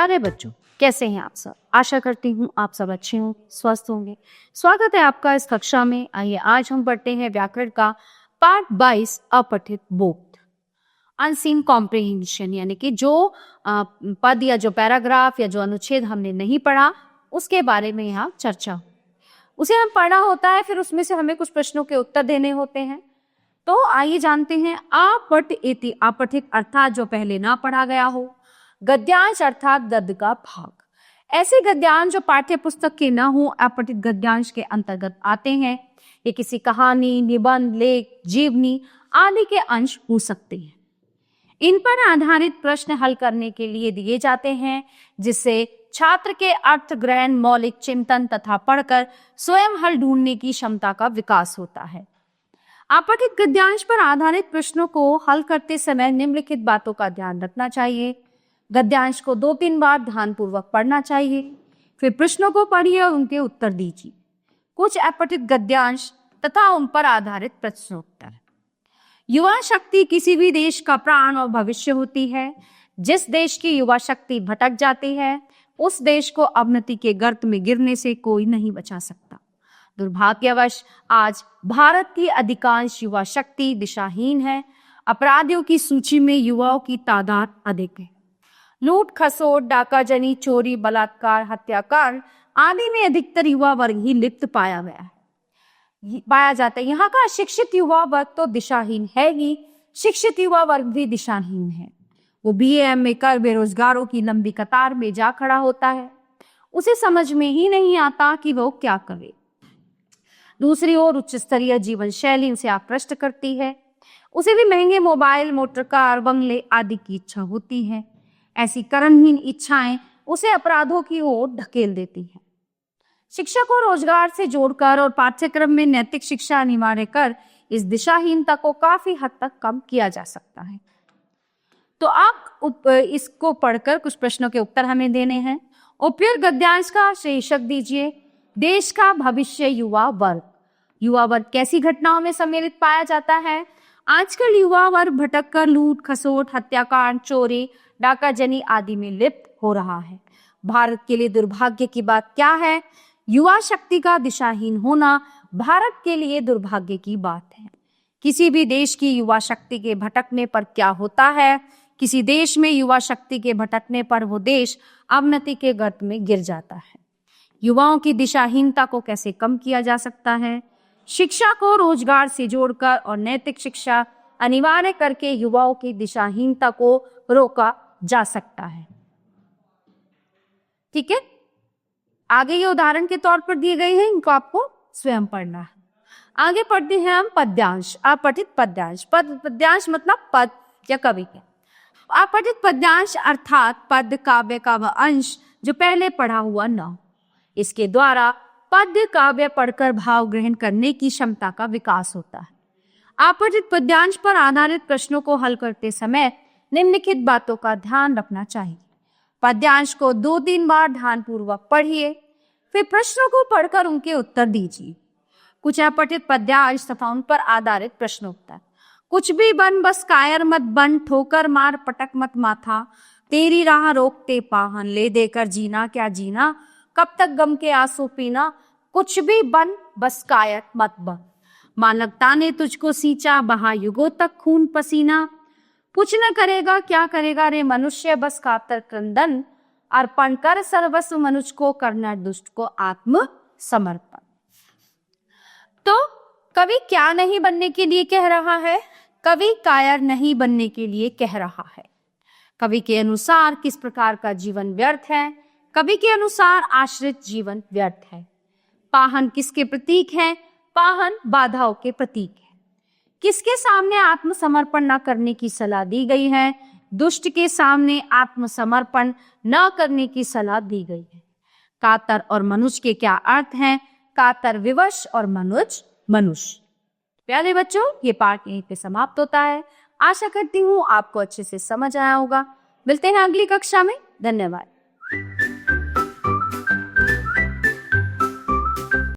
प्यारे बच्चों, कैसे हैं आप सब। आशा करती हूँ आप सब अच्छे होंगे, स्वस्थ होंगे। स्वागत है आपका इस कक्षा में। आइए आज हम पढ़ते हैं व्याकरण का पाठ 22 अपठित बोध, अनसीन कॉम्प्रिहेंशन, यानी कि जो पद या जो पैराग्राफ या जो अनुच्छेद हमने नहीं पढ़ा उसके बारे में यहाँ चर्चा। उसे हम पढ़ा होता है, फिर उसमें से हमें कुछ प्रश्नों के उत्तर देने होते हैं। तो आइए जानते हैं। आपठ इति, अपठित अर्थात जो पहले ना पढ़ा गया हो। गद्यांश अर्थात गद्य का भाग, ऐसे गद्यांश जो पाठ्य पुस्तक के न हो अपठित गद्यांश के अंतर्गत आते हैं। ये किसी कहानी, निबंध, लेख, जीवनी आदि के अंश हो सकते हैं। इन पर आधारित प्रश्न हल करने के लिए दिए जाते हैं, जिससे छात्र के अर्थ ग्रहण, मौलिक चिंतन तथा पढ़कर स्वयं हल ढूंढने की क्षमता का विकास होता है। अपठित गद्यांश पर आधारित प्रश्नों को हल करते समय निम्नलिखित बातों का ध्यान रखना चाहिए। गद्यांश को 2-3 बार ध्यानपूर्वक पढ़ना चाहिए, फिर प्रश्नों को पढ़िए और उनके उत्तर दीजिए। कुछ अपठित गद्यांश तथा उन पर आधारित प्रश्नोत्तर। युवा शक्ति किसी भी देश का प्राण और भविष्य होती है। जिस देश की युवा शक्ति भटक जाती है, उस देश को अवनति के गर्त में गिरने से कोई नहीं बचा सकता। दुर्भाग्यवश आज भारत की अधिकांश युवा शक्ति दिशाहीन है। अपराधियों की सूची में युवाओं की तादाद अधिक है। लूट खसोट, डाकाजनी, चोरी, बलात्कार, हत्याकांड आदि में अधिकतर युवा वर्ग ही लिप्त पाया जाता है। यहाँ का शिक्षित युवा वर्ग तो दिशाहीन है ही, शिक्षित युवा वर्ग भी दिशाहीन है। वो BA कर बेरोजगारों की लंबी कतार में जा खड़ा होता है। उसे समझ में ही नहीं आता कि वो क्या करे। दूसरी ओर उच्च स्तरीय जीवन शैली उसे आकृष्ट करती है। उसे भी महंगे मोबाइल, मोटर कार, बंगले आदि की इच्छा होती है। ऐसी कर्महीन इच्छाएं उसे अपराधों की ओर ढकेल देती हैं। शिक्षा को रोजगार से जोड़कर और पाठ्यक्रम में नैतिक शिक्षा अनिवार्य कर इस दिशाहीनता को काफी हद तक कम किया जा सकता है। तो आप इसको पढ़कर कुछ प्रश्नों के उत्तर हमें देने हैं। उपयुक्त गद्यांश का शीर्षक दीजिए। देश का भविष्य युवा वर्ग। युवा वर्ग कैसी घटनाओं में सम्मिलित पाया जाता है? आजकल युवा वर्ग भटककर लूट खसोट, हत्याकांड, चोरी, डाकाजनी आदि में लिप्त हो रहा है। भारत के लिए दुर्भाग्य की बात क्या है? युवा शक्ति का दिशाहीन होना भारत के लिए दुर्भाग्य की बात है। किसी भी देश की युवा शक्ति के भटकने पर क्या होता है? किसी देश में युवा शक्ति के भटकने पर वो देश अवनति के गर्त में गिर जाता है। युवाओं की दिशाहीनता को कैसे कम किया जा सकता है? शिक्षा को रोजगार से जोड़कर और नैतिक शिक्षा अनिवार्य करके युवाओं की दिशाहीनता को रोका जा सकता है। ठीक है, आगे ये उदाहरण के तौर पर दिए गए हैं, इनको आपको स्वयं पढ़ना है। आगे पढ़ते हैं हम पद्यांश, अपठित पद्यांश। पद्यांश मतलब पद या कवि के। अपठित पद्यांश अर्थात पद काव्य का वह अंश जो पहले पढ़ा हुआ न हो। इसके द्वारा पद्य काव्य पढ़कर भाव ग्रहण करने की क्षमता का विकास होता है। अपठित पद्यांश पर आधारित प्रश्नों को हल करते समय निम्नलिखित बातों का ध्यान रखना चाहिए। पद्यांश को 2-3 बार ध्यानपूर्वक पढ़िए, फिर प्रश्नों को पढ़कर उनके उत्तर दीजिए। कुछ अपठित पद्यांश तथा उन पर आधारित प्रश्नोत्तर। कुछ भी बन बस कायर मत बन, ठोकर मार पटक मत माथा, तेरी राह रोकते पाहन, ले देकर जीना क्या जीना, कब तक गम के आंसू पीना। कुछ भी बन बस कायर मत बन, मानवता ने तुझको सींचा, बहा युगों तक खून पसीना। कुछ न करेगा क्या करेगा रे मनुष्य, बस कातर क्रंदन, अर्पण कर सर्वस्व मनुष्य को, करना दुष्ट को आत्म समर्पण। तो कवि क्या नहीं बनने के लिए कह रहा है? कवि कायर नहीं बनने के लिए कह रहा है। कवि के अनुसार किस प्रकार का जीवन व्यर्थ है? कवि के अनुसार आश्रित जीवन व्यर्थ है। पाहन किसके प्रतीक है? पाहन बाधाओं के प्रतीक है। किसके सामने आत्मसमर्पण न करने की सलाह दी गई है? दुष्ट के सामने आत्मसमर्पण न करने की सलाह दी गई है। कातर और मनुष्य के क्या अर्थ हैं? कातर विवश और मनुष्य। प्यारे बच्चों, ये पाठ यहीं पे समाप्त होता है। आशा करती हूँ आपको अच्छे से समझ आया होगा। मिलते हैं अगली कक्षा में। धन्यवाद।